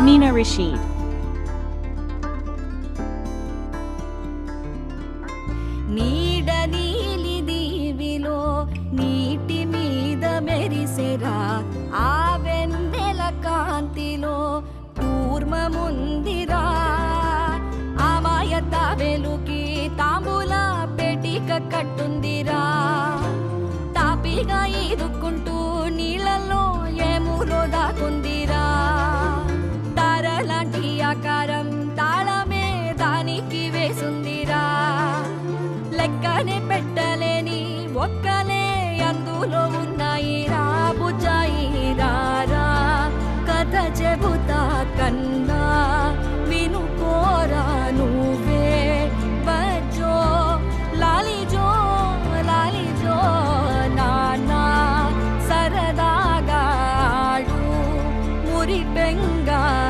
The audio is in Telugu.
Nina Rashid. నీడ నీలి దీవిలో నీటి మీద మెరిసెరా ఆ వెన్నెల కాంతిలో కూర్మముందిరా అమాయత వెలుకి తాంబూల పెటిక కట్టుందిరా తాపిగా ఈదుకుంటూ నీళ్ళల్లో ఏములో దాకుందిరా తారలాంటి ఆకారం తాళమే దానికి వేసుందిరా లెక్కనే పెట్టలేని ఒక్కలే అందులో ఉన్నాయి రా బుజ్జాయి రా కథ చెబుతా కన్నా